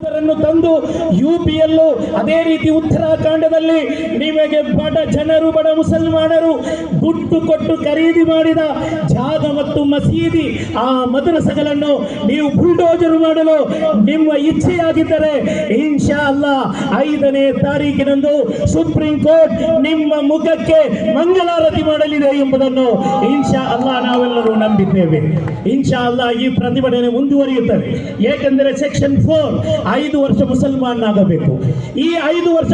ತಂದು ಯುಪಿಯಲ್ಲೂ ಅದೇ ರೀತಿ ಉತ್ತರಾಖಂಡದಲ್ಲಿ ನಿಮಗೆ ಬಡ ಜನರು ಬಡ ಮುಸಲ್ಮಾನರು ದುಡ್ಡು ಕೊಟ್ಟು ಖರೀದಿ ಮಾಡಿದ ಜಾಗ ಮತ್ತು ಮಸೀದಿ ಆ ಮದ್ರಸೆಗಳನ್ನು ನೀವು ಬುಲ್ಡೋಜರ್ ಮಾಡಲು ನಿಮ್ಮ ಇಚ್ಛೆಯಾಗಿದ್ದರೆ ಇನ್ಶಾ ಅಲ್ಲಾ 5ನೇ ತಾರೀಕಿನಂದು ಸುಪ್ರೀಂ ಕೋರ್ಟ್ ನಿಮ್ಮ ಮುಖಕ್ಕೆ ಮಂಗಳಾರತಿ ಮಾಡಲಿದೆ ಎಂಬುದನ್ನು ಇನ್ಶಾ ಅಲ್ಲಾ ನಾವೆಲ್ಲರೂ ನಂಬಿದ್ದೇವೆ. ಇನ್ಶಾ ಅಲ್ಲಾ ಈ ಪ್ರತಿಭಟನೆ ಮುಂದುವರಿಯುತ್ತದೆ. ಏಕೆಂದರೆ ಸೆಕ್ಷನ್ 4 5 ವರ್ಷ ಮುಸಲ್ಮಾನನಾಗಬೇಕು. ಈ 5 ವರ್ಷ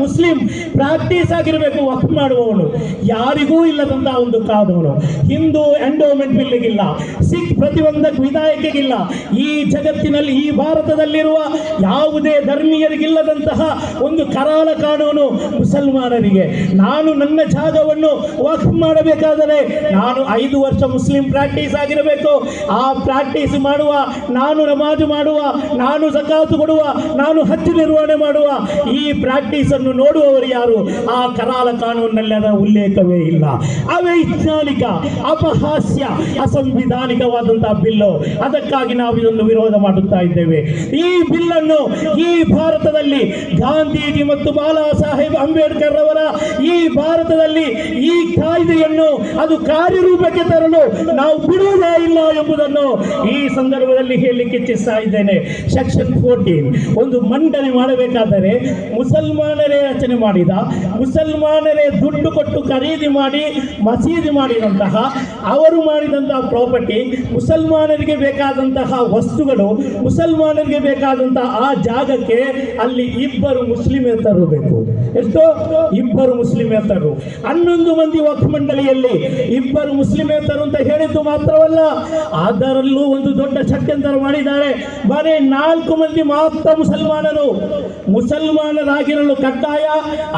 ಮುಸ್ಲಿಂ ಪ್ರಾಕ್ಟೀಸ್ ಆಗಿರಬೇಕು. ವಕ್ಫ್ ಮಾಡುವವನು ಯಾರಿಗೂ ಇಲ್ಲದಂತಹ ಒಂದು ಕಾನೂನು. ಹಿಂದೂ ಎಂಡೋಮೆಂಟ್ ಬಿಲ್ಗಿಲ್ಲ, ಸಿಖ್ ಪ್ರತಿಬಂಧಕ ವಿಧಾಯಕಿಗಿಲ್ಲ, ಈ ಜಗತ್ತಿನಲ್ಲಿ ಈ ಭಾರತದಲ್ಲಿರುವ ಯಾವುದೇ ಧರ್ಮೀಯರಿಗಿಲ್ಲದಂತಹ ಒಂದು ಕರಾಳ ಕಾನೂನು ಮುಸಲ್ಮಾನರಿಗೆ. ನಾನು ನನ್ನ ಜಾಗವನ್ನು ವಕ್ಫ್ ಮಾಡಬೇಕಾದರೆ ನಾನು 5 ವರ್ಷ ಮುಸ್ಲಿಂ ಪ್ರಾಕ್ಟೀಸ್ ಆಗಿರಬೇಕು. ಆ ಪ್ರಾಕ್ಟೀಸ್ ಮಾಡುವ, ನಾನು ನಮಾಜು ಮಾಡುವ, ನಾನು ಝಕಾತು ಕೊಡುವ, ನಾನು ಹಜ್ ನಿರ್ವಹಣೆ ಮಾಡುವ ಈ ಪ್ರಾಕ್ಟೀಸ್ ಅನ್ನು ನೋಡುವವರು ಯಾರು? ಆ ಕರಾಳ ಕಾನೂನಿನಲ್ಲಿ ಅದರ ಉಲ್ಲೇಖವೇ ಇಲ್ಲ. ಅವೈಜ್ಞಾನಿಕ, ಅಪಹಾಸ್ಯ, ಅಸಂವಿಧಾನಿಕವಾದಂತಹ ಬಿಲ್ಲು. ಅದಕ್ಕಾಗಿ ನಾವು ಇದನ್ನು ವಿರೋಧ ಮಾಡುತ್ತಾ ಇದ್ದೇವೆ. ಈ ಬಿಲ್ಲನ್ನು ಈ ಭಾರತದಲ್ಲಿ ಗಾಂಧೀಜಿ ಮತ್ತು ಬಾಲಾ ಸಾಹೇಬ್ ಅಂಬೇಡ್ಕರ್ ಅವರ ಈ ಭಾರತದಲ್ಲಿ ಈ ಕಾಯ್ದೆಯನ್ನು ಅದು ಕಾರ್ಯರೂಪಕ್ಕೆ ತರಲು ನಾವು ಬಿಡುವುದೇ ಇಲ್ಲ ಎಂಬುದನ್ನು ಈ ಸಂದರ್ಭದಲ್ಲಿ ಹೇಳಲಿಕ್ಕೆ ಇಚ್ಛಿಸ್ತಾ ಇದ್ದೇನೆ. ಸೆಕ್ಷನ್ 14 ಒಂದು ಮಂಡನೆ ಮಾಡಬೇಕಾದರೆ ಮುಸಲ್ಮಾನರೇ ರಚನೆ ಮಾಡಿದ, ಮುಸಲ್ಮಾನರೇ ದುಡ್ಡು ಕೊಟ್ಟು ಖರೀದಿ ಮಾಡಿ ಮಸೀದಿ ಮಾಡಿದಂತಹ, ಅವರು ಮಾಡಿದಂತಹ ಪ್ರಾಪರ್ಟಿ, ಮುಸಲ್ಮಾನರಿಗೆ ಬೇಕಾದಂತಹ ವಸ್ತುಗಳು, ಮುಸಲ್ಮಾನರಿಗೆ ಬೇಕಾದಂತಹ ಆ ಜಾಗಕ್ಕೆ ಅಲ್ಲಿ 2 ಮುಸ್ಲಿಮೇತರರು ಬೇಕು. ಎಷ್ಟು? 2 ಮುಸ್ಲಿಮೇತರರು. 11 ಮಂದಿ ವಕ್ಫ್ ಮಂಡಳಿಯಲ್ಲಿ 2 ಮುಸ್ಲಿಮೇತರು ಅಂತ ಹೇಳಿದ್ದು ಮಾತ್ರವಲ್ಲ, ಅದರಲ್ಲೂ ಒಂದು ದೊಡ್ಡ ಷಡ್ಯಂತ್ರ ಮಾಡಿದ್ದಾರೆ. ಬರೀ 4 ಮಂದಿ ಮಾತ್ರ ಮುಸಲ್ಮಾನರಾಗಿರಲು ಕಡ್ಡಾಯ.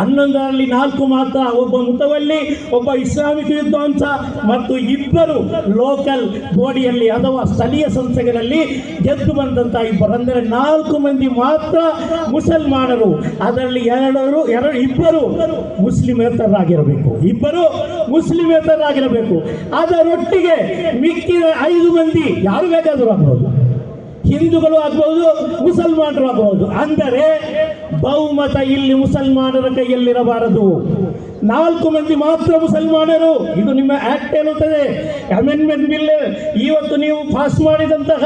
11ರಲ್ಲಿ 4 ಮಾತ್ರ. ಒಬ್ಬ ಮುತವಲ್ಲಿ, ಒಬ್ಬ ಇಸ್ಲಾಮಿಕ್ ವಿದ್ವಾಂಸ ಮತ್ತು 2 ಲೋಕಲ್ ಬಾಡಿಯಲ್ಲಿ ಅಥವಾ ಸ್ಥಳೀಯ ಸಂಸ್ಥೆಗಳಲ್ಲಿ ಗೆದ್ದು ಬಂದಂತ 2, ಅಂದರೆ 4 ಮಂದಿ ಮಾತ್ರ ಮುಸಲ್ಮಾನರು. ಅದರಲ್ಲಿ 2 ಮುಸ್ಲಿಮೇತರರಾಗಿರಬೇಕು. 2 ಮುಸ್ಲಿಮೇತರರಾಗಿರಬೇಕು. ಅದರೊಟ್ಟಿಗೆ ಮಿಕ್ಕಿದ 5 ಮಂದಿ ಯಾರು ಬೇಕಾದರೂ ಆಗ್ಬೋದು, ಹಿಂದೂಗಳು ಆಗ್ಬಹುದು, ಮುಸಲ್ಮಾನರು ಆಗಬಹುದು. ಅಂದರೆ ಬಹುಮತ ಇಲ್ಲಿ ಮುಸಲ್ಮಾನರ ಕೈಯಲ್ಲಿರಬಾರದು. 4 ಮಂದಿ ಮಾತ್ರ ಮುಸಲ್ಮಾನರು. ಇದು ನಿಮ್ಮ ಆಕ್ಟ್ ಹೇಳುತ್ತದೆ. ಅಮೆಂಡ್ಮೆಂಟ್ ಬಿಲ್ ಇವತ್ತು ನೀವು ಪಾಸ್ ಮಾಡಿದಂತಹ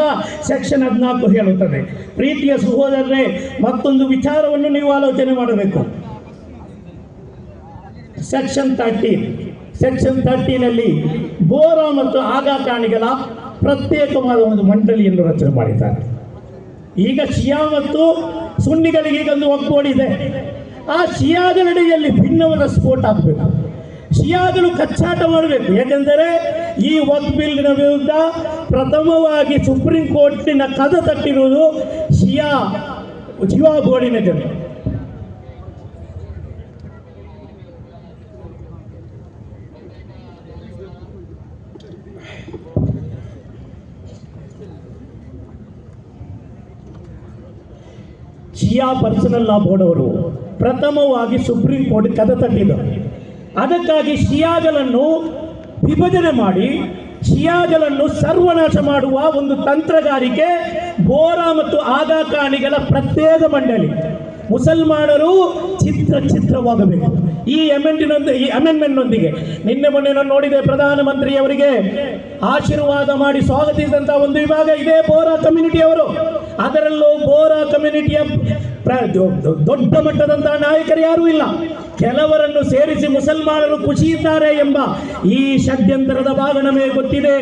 ಸೆಕ್ಷನ್ 14 ಹೇಳುತ್ತದೆ. ಪ್ರೀತಿಯ ಸಹೋದರರೇ, ಮತ್ತೊಂದು ವಿಚಾರವನ್ನು ನೀವು ಆಲೋಚನೆ ಮಾಡಬೇಕು. ಸೆಕ್ಷನ್ 13ನಲ್ಲಿ ಬೋರಾ ಮತ್ತು ಆಗಾ ಖಾನಿಗಳ ಪ್ರತ್ಯೇಕವಾದ ಒಂದು ಮಂಡಳಿಯನ್ನು ರಚನೆ ಮಾಡಿದ್ದಾರೆ. ಈಗ ಶಿಯಾ ಮತ್ತು ಸುನ್ನಿಗಳಿಗೆ ಈಗೊಂದು ಒಗ್ಗೂಡಿದೆ. ಆ ಶಿಯಾಗಳಡಿಯಲ್ಲಿ ಭಿನ್ನವಾದ ಸ್ಫೋಟ ಆಗಬೇಕು. ಶಿಯಾಗಳು ಕಚ್ಚಾಟ ಮಾಡಬೇಕು. ಯಾಕೆಂದರೆ ಈ ವಕ್ಫ್ ಬಿಲ್ನ ವಿರುದ್ಧ ಪ್ರಥಮವಾಗಿ ಸುಪ್ರೀಂ ಕೋರ್ಟಿನ ಕದ ತಟ್ಟಿರುವುದು ಶಿಯಾ ಬೋರ್ಡಿನ ಜನ. ಶಿಯಾ ಪರ್ಸನಲ್ ಲಾ ಬೋರ್ಡ್ ಅವರು ಪ್ರಥಮವಾಗಿ ಸುಪ್ರೀಂ ಕೋರ್ಟ್ ಕದ ತಟ್ಟಿದರು. ಅದಕ್ಕಾಗಿ ಶಿಯಾಗಳನ್ನು ವಿಭಜನೆ ಮಾಡಿ ಶಿಯಾಗಳನ್ನು ಸರ್ವನಾಶ ಮಾಡುವ ಒಂದು ತಂತ್ರಗಾರಿಕೆ ಬೋರಾ ಮತ್ತು ಆಗಾ ಖಾನಿಗಳ ಪ್ರತ್ಯೇಕ ಮಂಡಳಿ. ಮುಸಲ್ಮಾನರು ಚಿತ್ರವಾಗಬೇಕು. ಈ ಅಮೆಂಡ್ಮೆಂಟ್ನೊಂದಿಗೆ ನಿನ್ನೆ ಮೊನ್ನೆ ನಾನು ನೋಡಿದೆ, ಪ್ರಧಾನಮಂತ್ರಿಯವರಿಗೆ ಆಶೀರ್ವಾದ ಮಾಡಿ ಸ್ವಾಗತಿಸಿದಂತಹ ಒಂದು ವಿಭಾಗ ಇದೆ ಬೋರಾ ಕಮ್ಯುನಿಟಿಯವರು. ಅದರಲ್ಲೂ ಬೋರಾ ಕಮ್ಯುನಿಟಿಯ ದೊಡ್ಡ ಮಟ್ಟದಂತಹ ನಾಯಕರು ಯಾರೂ ಇಲ್ಲ. ಕೆಲವರನ್ನು ಸೇರಿಸಿ ಮುಸಲ್ಮಾನರು ಖುಷಿ ಇದ್ದಾರೆ ಎಂಬ ಈ ಷಡ್ಯಂತ್ರದ ಭಾಗ ನಮಗೆ ಗೊತ್ತಿದೆ.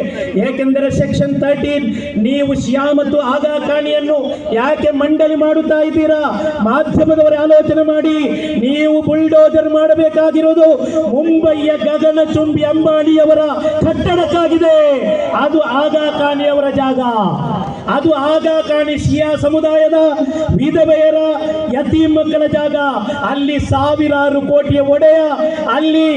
ಏಕೆಂದರೆ ಸೆಕ್ಷನ್ 13 ನೀವು ಶಿಯಾ ಮತ್ತು ಆಗಾ ಖಾನಿಯನ್ನು ಯಾಕೆ ಮಂಡಳಿ ಮಾಡುತ್ತಾ ಇದ್ದೀರಾ? ಮಾಧ್ಯಮದವರೇ ಆಲೋಚನೆ ಮಾಡಿ. ನೀವು ಬುಲ್ಡೋಜರ್ ಮಾಡಬೇಕಾಗಿರೋದು ಮುಂಬಯಿಯ ಗಗನಚುಂಬಿ ಅಂಬಾನಿಯವರ ಕಟ್ಟಡಕ್ಕಾಗಿದೆ. ಅದು ಆಗಾ ಖಾನಿಯವರ ಜಾಗ. ಅದು ಆಗಾ ಖಾನಿ ಶಿಯಾ ಸಮುದಾಯದ ವಿಧವೆಯರ ಯತೀಮ್ ಮಕ್ಕಳ ಜಾಗ. ಅಲ್ಲಿ ಸಾವಿರಾರು ಕೋಟಿಯ ಒಡೆಯ ಅಲ್ಲಿ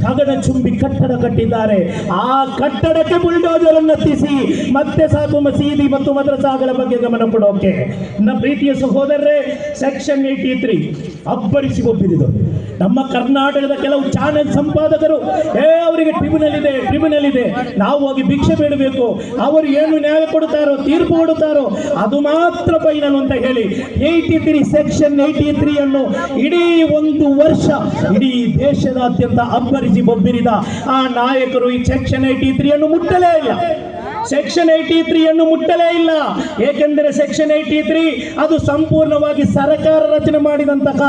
ಗಗನಚುಂಬಿ ಕಟ್ಟಡ ಕಟ್ಟಿದ್ದಾರೆ. ಆ ಕಟ್ಟಡಕ್ಕೆ ಬುಲ್ಡೋಜರ್ ಅನ್ನು ಹತ್ತಿಸಿ ಮತ್ತೆ ಸಾಕು ಮಸೀದಿ ಮತ್ತು ಮದ್ರಸಾಗಳ ಬಗ್ಗೆ ಗಮನ ಕೊಡೋಕೆ. ನನ್ನ ಪ್ರೀತಿಯ ಸಹೋದರರೇ, ಸೆಕ್ಷನ್ 83 ಅಬ್ಬರಿಸಿ ಒಪ್ಪಿದ್ದು. ನಮ್ಮ ಕರ್ನಾಟಕದ ಕೆಲವು ಚಾನೆಲ್ ಸಂಪಾದಕರು ಅವರಿಗೆ ಟ್ರಿಬ್ಯುನಲ್ ಇದೆ, ನಾವು ಹೋಗಿ ಭಿಕ್ಷೆ ಬೇಡಬೇಕು, ಅವರು ಏನು ನ್ಯಾಯ ಕೊಡ್ತಾರೋ, ತೀರ್ಪು ಕೊಡುತ್ತಾರೋ ಅದು ಮಾತ್ರ ಫೈನಲ್ ಅಂತ ಹೇಳಿ 83 ಸೆಕ್ಷನ್ 83 ಅನ್ನು ಇಡೀ ಒಂದು ವರ್ಷ ಇಡೀ ದೇಶದಾದ್ಯಂತ ಅಬ್ಬರಿಸಿ ಬೊಬ್ಬಿರಿದ ಆ ನಾಯಕರು ಈ ಸೆಕ್ಷನ್ 83 ಅನ್ನು ಮುಟ್ಟಲೇ ಇಲ್ಲ. ಸೆಕ್ಷನ್ 83 ಅನ್ನು ಮುಟ್ಟಲೇ ಇಲ್ಲ. ಏಕೆಂದರೆ ಸೆಕ್ಷನ್ 83 ಅದು ಸಂಪೂರ್ಣವಾಗಿ ಸರ್ಕಾರ ರಚನೆ ಮಾಡಿದಂತಹ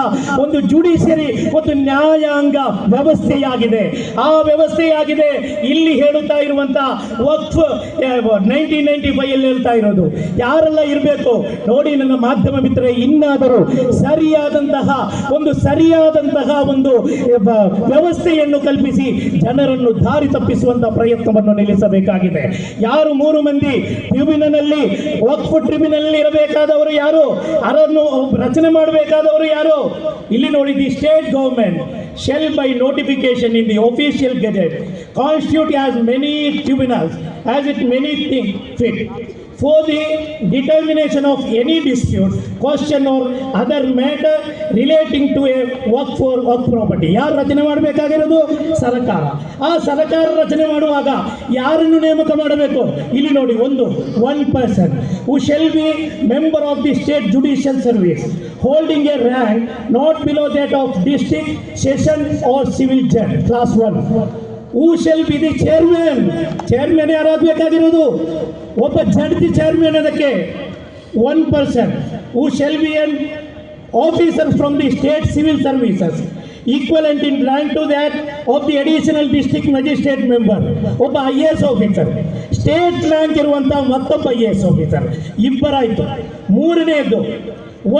ಒಂದು ಜುಡಿಷಿಯರಿ ಮತ್ತು ನ್ಯಾಯಾಂಗ ವ್ಯವಸ್ಥೆಯಾಗಿದೆ. ಆ ವ್ಯವಸ್ಥೆಯಾಗಿದೆ. ಇಲ್ಲಿ ಹೇಳುತ್ತಾ ಇರುವಂತಹ ವಕ್ಫ್ 1995 ಅಲ್ಲಿ ಹೇಳ್ತಾ ಇರೋದು ಯಾರೆಲ್ಲ ಇರಬೇಕು ನೋಡಿ ನನ್ನ ಮಾಧ್ಯಮ ಮಿತ್ರರೇ, ಇನ್ನಾದರೂ ಸರಿಯಾದಂತಹ ಒಂದು ವ್ಯವಸ್ಥೆಯನ್ನು ಕಲ್ಪಿಸಿ ಜನರನ್ನು ದಾರಿ ತಪ್ಪಿಸುವಂತಹ ಪ್ರಯತ್ನವನ್ನು ನಿಲ್ಲಿಸಬೇಕಾಗಿದೆ. ಯಾರು 3 ಮಂದಿ ಟ್ರಿಬ್ಯುನಲ್ ಅಲ್ಲಿ ವಕ್ಫ್ ಟ್ರಿಬ್ಯುನಲ್ ಅಲ್ಲಿ ಇರಬೇಕಾದವರು ಯಾರು, ಅದನ್ನು ರಚನೆ ಮಾಡಬೇಕಾದವರು ಯಾರು? ಇಲ್ಲಿ ನೋಡಿ, the state government shall by notification in the official gazette constitute as many tribunals as it many think fit for the determination of any dispute, question or other matter relating to a work for work property. ಯಾರು ರಚನೆ ಮಾಡಬೇಕಾಗಿರೋದು? ಸರ್ಕಾರ. ಆ ಸರ್ಕಾರ ರಚನೆ ಮಾಡುವಾಗ ಯಾರನ್ನು ನೇಮಕ ಮಾಡಬೇಕು? ಇಲ್ಲಿ ನೋಡಿ, one person who shall be member of the state judicial service holding a rank not below that of district, session or civil judge class 1. Who shall be the chairman? chairman ಯಾರಾಗಬೇಕಾಗಿರೋದು? ಒಬ್ಬ ಜಡ್ಜ್ ಚೇರ್ಮನ್. ಅದಕ್ಕೆ 1 person who shall be an officer from the state civil services equivalent in rank to that of the additional district magistrate member. ಒಬ್ಬ IAS officer, state rank ಇರುವಂತಹ ಮತ್ತೊಬ್ಬ IAS officer, ಇಬ್ಬರಾಯಿತು. ಮೂರನೆಯದು,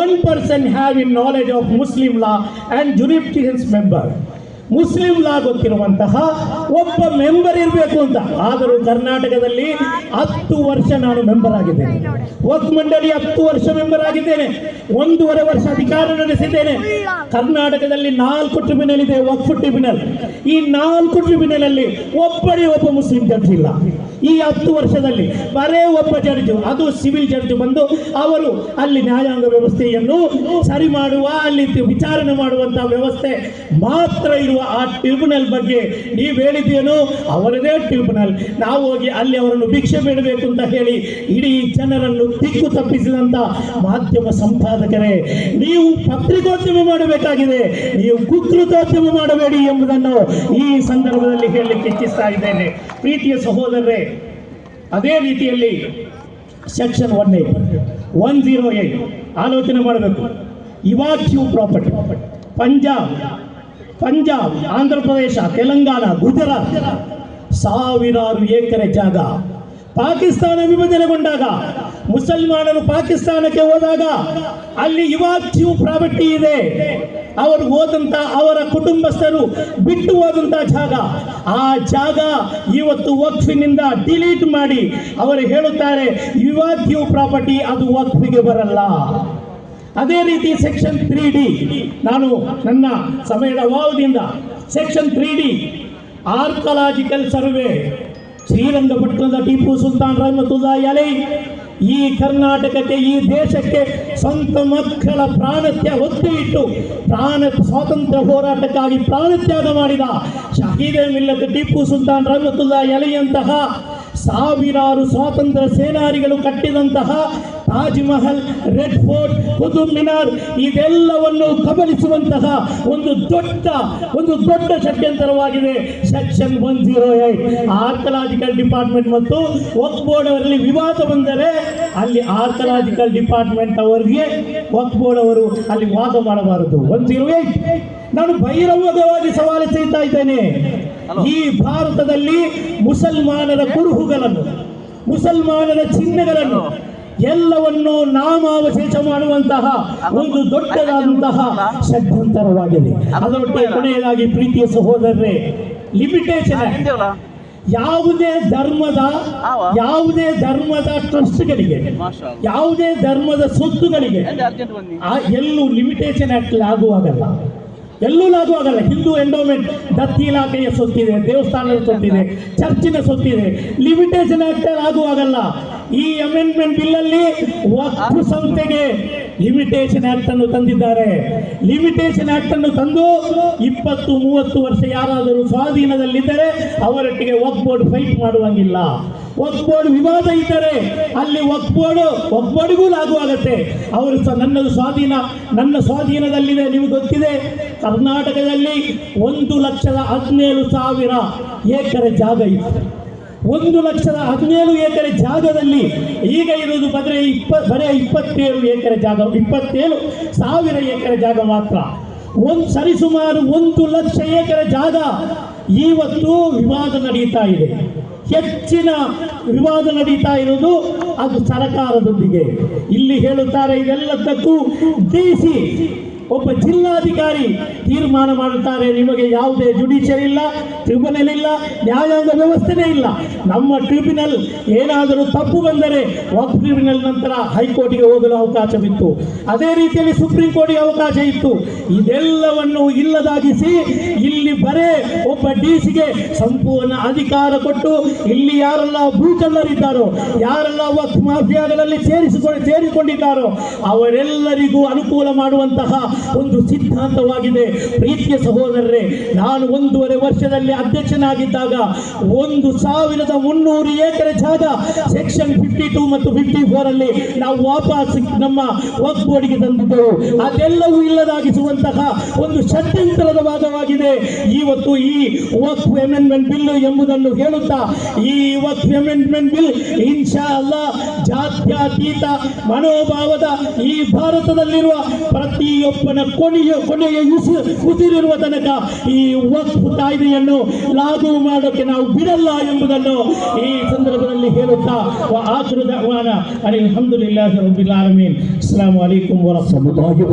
1 person having knowledge of Muslim law and jurisprudence member. Muslim law ಗೊತ್ತಿರುವಂತಹ ಒಬ್ಬ member ಇರಬೇಕು ಅಂತ. ಆದರೂ ಕರ್ನಾಟಕದಲ್ಲಿ 10 ವರ್ಷ ನಾನು ಮೆಂಬರ್ ಆಗಿದ್ದೇನೆ. ವಕ್ಫ್ ಮಂಡಳಿ 10 ವರ್ಷ ಮೆಂಬರ್ ಆಗಿದ್ದೇನೆ. 1.5 ವರ್ಷ ಅಧಿಕಾರ ನಡೆಸಿದ್ದೇನೆ. ಕರ್ನಾಟಕದಲ್ಲಿ 4 ಟ್ರಿಬ್ಯುನಲ್ ಇದೆ, ವಕ್ಫ್ ಟ್ರಿಬ್ಯುನಲ್. ಈ 4 ಟ್ರಿಬ್ಯುನಲ್ ಅಲ್ಲಿ ಒಬ್ಬ ಮುಸ್ಲಿಂ ಜಡ್ಜ್ ಇಲ್ಲ. ಈ 10 ವರ್ಷದಲ್ಲಿ ಬರೇ ಒಬ್ಬ ಜಡ್ಜು, ಅದು ಸಿವಿಲ್ ಜಡ್ಜ್ ಬಂದು ಅವರು ಅಲ್ಲಿ ನ್ಯಾಯಾಂಗ ವ್ಯವಸ್ಥೆಯನ್ನು ಸರಿ ಮಾಡುವ, ಅಲ್ಲಿ ವಿಚಾರಣೆ ಮಾಡುವಂತಹ ವ್ಯವಸ್ಥೆ ಮಾತ್ರ ಇರುವ ಆ ಟ್ರಿಬ್ಯುನಲ್ ಬಗ್ಗೆ ನೀವು ಹೇಳಿದ್ದೇನು? ಅವರದೇ ಟ್ರಿಬ್ಯುನಲ್. ನಾವು ಹೋಗಿ ಅಲ್ಲಿ ಅವರನ್ನು ಭಿಕ್ಷೆ ಬೇಡಬೇಕು ಅಂತ ಹೇಳಿ ಇಡೀ ಜನರನ್ನು ದಿಕ್ಕು ತಪ್ಪಿಸಿದಂತ ಮಾಧ್ಯಮ ಸಂಪಾದಕರೇ, ನೀವು ಪತ್ರಿಕೋದ್ಯಮ ಮಾಡಬೇಕಾಗಿದೆ, ನೀವು ಕುಕೃತೋದ್ಯಮ ಮಾಡಬೇಡಿ ಎಂಬುದನ್ನು ಈ ಸಂದರ್ಭದಲ್ಲಿ ಹೇಳಲಿಕ್ಕೆ ಇಚ್ಛಿಸ್ತಾ ಇದ್ದೇನೆ. ಪ್ರೀತಿಯ ಸಹೋದರರೇ, ಅದೇ ರೀತಿಯಲ್ಲಿ ಸೆಕ್ಷನ್ 108 ಆಲೋಚನೆ ಮಾಡಬೇಕು. ಇವಾಕ್ಯೂ ಪ್ರಾಪರ್ಟಿ, ಪಂಜಾಬ್, ಆಂಧ್ರ ಪ್ರದೇಶ, ತೆಲಂಗಾಣ, ಗುಜರಾತ್ ಸಾವಿರಾರು ಎಕರೆ ಜಾಗ ಪಾಕಿಸ್ತಾನ ವಿಭಜನೆಗೊಂಡಾಗ, ಮುಸಲ್ಮಾನರು ಪಾಕಿಸ್ತಾನಕ್ಕೆ ಹೋದಾಗ ಅಲ್ಲಿ ಇವಾಕ್ಯೂ ಪ್ರಾಪರ್ಟಿ ಇದೆ. ಅವರು ಹೋದಂತ, ಅವರ ಕುಟುಂಬಸ್ಥರು ಬಿಟ್ಟು ಹೋದಂತ ಜಾಗ, ಆ ಜಾಗ ಇವತ್ತು ವಕ್ಫಿನಿಂದ ಡಿಲೀಟ್ ಮಾಡಿ ಅವರು ಹೇಳುತ್ತಾರೆ ಇವಾಕ್ಯೂ ಪ್ರಾಪರ್ಟಿ ಅದು ವಕ್ಫಿಗೆ ಬರಲ್ಲ. ಅದೇ ರೀತಿ ಸೆಕ್ಷನ್ 3D, ನಾನು ನನ್ನ ಸಮಯದ ಅಭಾವದಿಂದ ಸೆಕ್ಷನ್ 3D ಆರ್ಕಲಾಜಿಕಲ್ ಸರ್ವೆ, ಶ್ರೀರಂಗಪಟ್ಟಣದ ಟಿಪ್ಪು ಸುಲ್ತಾನ್ ರಹಮತುಲ್ಲಾಹಿ ಅಲೈಹಿ ಈ ಕರ್ನಾಟಕಕ್ಕೆ, ಈ ದೇಶಕ್ಕೆ ಸ್ವಂತ ಮಕ್ಕಳ ಹೊತ್ತು ಇಟ್ಟು ಸ್ವಾತಂತ್ರ್ಯ ಹೋರಾಟಕ್ಕಾಗಿ ಪ್ರಾಣತ್ಯಾಗ ಮಾಡಿದ ಶಹೀದೆ ಮಿಲ್ಲತ್ ಟಿಪ್ಪು ಸುಲ್ತಾನ್ ರಹಮತುಲ್ಲಾಹಿ ಅಲೈಹಿ ಅಂತಹ ಸಾವಿರಾರು ಸ್ವಾತಂತ್ರ್ಯ ಸೇನಾನಿಗಳು ಕಟ್ಟಿದಂತಹ ತಾಜ್ ಮಹಲ್, ರೆಡ್ ಫೋರ್ಟ್, ಕುತುಬ್ ಮಿನಾರ್ ಇದೆಲ್ಲವನ್ನು ಕಬಳಿಸುವಂತಹ ಒಂದು ದೊಡ್ಡ ಷಡ್ಯಂತರವಾಗಿದೆ ಸೆಕ್ಷನ್ 108. ಆರ್ಕಲಾಜಿಕಲ್ ಡಿಪಾರ್ಟ್ಮೆಂಟ್ ಮತ್ತು ವಕ್ಫ್ ಬೋರ್ಡ್ ಅವರಲ್ಲಿ ವಿವಾದ ಬಂದರೆ ಅಲ್ಲಿ ಆರ್ಕಲಾಜಿಕಲ್ ಡಿಪಾರ್ಟ್ಮೆಂಟ್ ಅವರಿಗೆ ವಕ್ಫ್ ಬೋರ್ಡ್ ಅವರು ಅಲ್ಲಿ ವಾದ ಮಾಡಬಾರದು. 108 ನಾನು ಬಹಿರಂಗವಾಗಿ ಸವಾಲು செய்ತಾ ಇದ್ದೇನೆ. ಈ ಭಾರತದಲ್ಲಿ ಮುಸಲ್ಮಾನರ ಕುರುಹುಗಳನ್ನು, ಮುಸಲ್ಮಾನರ ಚಿಹ್ನೆಗಳನ್ನು ಎಲ್ಲವನ್ನು ನಾಮಾವಶೇಷ ಮಾಡುವಂತಹ ಒಂದು ದೊಡ್ಡದಾದಂತಹ ಷಡ್ಯಂತರವಾಗಿದೆ. ಅದರೊಟ್ಟಿಗೆ ಕೊನೆಯದಾಗಿ ಪ್ರೀತಿಯ ಸಹೋದರರೇ, ಲಿಮಿಟೇಷನ್ ಯಾವುದೇ ಧರ್ಮದ ಟ್ರಸ್ಟ್ಗಳಿಗೆ, ಯಾವುದೇ ಧರ್ಮದ ಸ್ವತ್ತುಗಳಿಗೆ ಎಲ್ಲೂ ಲಿಮಿಟೇಷನ್ ಆಕ್ಟ್ ಆಗುವಾಗಲ್ಲ. ಹಿಂದೂ ಎಂಡೋಮೆಂಟ್ ದತ್ತಿ ಇಲಾಖೆಯ ಸೊತ್ತಿದೆ, ದೇವಸ್ಥಾನದ ಸೊತ್ತಿದೆ, ಚರ್ಚಿನ ಸೊತ್ತಿದೆ, ಲಿಮಿಟೇಷನ್ ಆಕ್ಟ್ ಆಗುವಾಗಲ್ಲ. ಈ ಅಮೆಂಡ್ಮೆಂಟ್ ಬಿಲ್ ಅಲ್ಲಿ ವಕ್ಫ್ ಸಂಸ್ಥೆಗೆ ಲಿಮಿಟೇಷನ್ ಆಕ್ಟ್ ಅನ್ನು ತಂದಿದ್ದಾರೆ. ಲಿಮಿಟೇಷನ್ ಆಕ್ಟ್ ಅನ್ನು ತಂದು 20-30 ವರ್ಷ ಯಾರಾದರೂ ಸ್ವಾಧೀನದಲ್ಲಿದ್ದರೆ ಅವರೊಟ್ಟಿಗೆ ವಕ್ಫ್ ಬೋರ್ಡ್ ಫೈಟ್ ಮಾಡುವಂಗಿಲ್ಲ. ವಕ್ಫ್ ಬೋರ್ಡ್ ವಿವಾದ ಇದ್ದರೆ ಅಲ್ಲಿ ವಕ್ಫ್ ಬೋರ್ಡ್ಗೂ ಲಾಗು ಆಗುತ್ತೆ. ಅವರು ನನ್ನದು ಸ್ವಾಧೀನ, ನನ್ನ ಸ್ವಾಧೀನದಲ್ಲಿದೆ. ನಿಮ್ಗೆ ಗೊತ್ತಿದೆ, ಕರ್ನಾಟಕದಲ್ಲಿ 1,17,000 ಎಕರೆ ಜಾಗ ಇತ್ತು. 1,17,000 ಎಕರೆ ಜಾಗದಲ್ಲಿ ಈಗ ಇರುವುದು ಬರೀ 27 ಎಕರೆ ಜಾಗ, 27,000 ಎಕರೆ ಜಾಗ ಮಾತ್ರ. ಸರಿಸುಮಾರು 1,00,000 ಎಕರೆ ಜಾಗ ಇವತ್ತು ವಿವಾದ ನಡೀತಾ ಇದೆ. ಹೆಚ್ಚಿನ ವಿವಾದ ನಡೀತಾ ಇರುವುದು ಅದು ಸರ್ಕಾರದೊಂದಿಗೆ. ಇಲ್ಲಿ ಹೇಳುತ್ತಾರೆ, ಇದೆಲ್ಲದಕ್ಕೂ ಡಿಸಿ ಒಬ್ಬ ಜಿಲ್ಲಾಧಿಕಾರಿ ತೀರ್ಮಾನ ಮಾಡುತ್ತಾರೆ. ನಿಮಗೆ ಯಾವುದೇ ಜುಡಿಷಿಯರಿ ಇಲ್ಲ, ಟ್ರಿಬ್ಯುನಲ್ ಇಲ್ಲ, ನ್ಯಾಯಾಂಗ ವ್ಯವಸ್ಥೆನೇ ಇಲ್ಲ. ನಮ್ಮ ಟ್ರಿಬ್ಯುನಲ್ ಏನಾದರೂ ತಪ್ಪು ಬಂದರೆ ವಕ್ಫ್ ಟ್ರಿಬ್ಯುನಲ್ ನಂತರ ಹೈಕೋರ್ಟ್ಗೆ ಹೋಗಲು ಅವಕಾಶವಿತ್ತು. ಅದೇ ರೀತಿಯಲ್ಲಿ ಸುಪ್ರೀಂ ಕೋರ್ಟ್ಗೆ ಅವಕಾಶ ಇತ್ತು. ಇದೆಲ್ಲವನ್ನು ಇಲ್ಲದಾಗಿಸಿ ಇಲ್ಲಿ ಬರೇ ಒಬ್ಬ ಡಿಸಿಗೆ ಸಂಪೂರ್ಣ ಅಧಿಕಾರ ಕೊಟ್ಟು ಇಲ್ಲಿ ಯಾರೆಲ್ಲ ಭೂಕಳ್ಳರಿದ್ದಾರೋ, ಯಾರೆಲ್ಲ ವಕ್ಫ್ ಮಾಫಿಯಾಗಳಲ್ಲಿ ಸೇರಿಕೊಂಡಿದ್ದಾರೋ ಅವರೆಲ್ಲರಿಗೂ ಅನುಕೂಲ ಮಾಡುವಂತಹ ಒಂದು ಸಿದ್ಧಾಂತವಾಗಿದೆ. ಪ್ರೀತಿಯ ಸಹೋದರರೇ, ನಾನು 1.5 ವರ್ಷದಲ್ಲಿ ಅಧ್ಯಕ್ಷನಾಗಿದ್ದಾಗ 1,300 ಎಕರೆ ಜಾಗ ಸೆಕ್ಷನ್ 52 ಮತ್ತು 54 ಅಲ್ಲಿ ನಾವು ವಾಪಸ್ ನಮ್ಮ ವಕ್ಫ್ ಬೋರ್ಡ್ಗೆ ತಂದಿದ್ದೆವು. ಅದೆಲ್ಲವೂ ಇಲ್ಲದಾಗಿಸುವಂತಹ ಒಂದು ಷಡ್ಯಂತ್ರದ ಭಾಗವಾಗಿದೆ ಇವತ್ತು ಈ ವಕ್ಫ್ ಅಮೆಂಡ್ಮೆಂಟ್ ಬಿಲ್ ಎಂಬುದನ್ನು ಹೇಳುತ್ತಾ, ಈ ವಕ್ಫ್ ಅಮೆಂಡ್ಮೆಂಟ್ ಬಿಲ್ ಇನ್ಶಾ ಅಲ್ಲಾ ಜಾತ್ಯತೀತ ಮನೋಭಾವದ ಈ ಭಾರತದಲ್ಲಿರುವ ಪ್ರತಿಯೊಬ್ಬನ ಕೊನೆಯ ಉಸಿರಿರುವ ತನಕ ಈ ವಕ್ಫ್ ಕಾಯ್ದೆಯನ್ನು ಲಾಗು ಮಾಡೋಕ್ಕೆ ನಾವು ಬಿಡಲ್ಲ ಎಂಬುದನ್ನು ಈ ಸಂದರ್ಭದಲ್ಲಿ ಹೇಳುತ್ತಾ, ಆಖಿರು ದಅವಾನಾ ಅನಿಲ್ ಹಮ್ದುಲಿಲ್ಲಾಹಿ ರಬ್ಬಿಲ್ ಆಲಮೀನ್. ಅಸ್ಸಲಾಮು ಅಲೈಕುಂ ವರಹಮತುಲ್ಲಾಹಿ.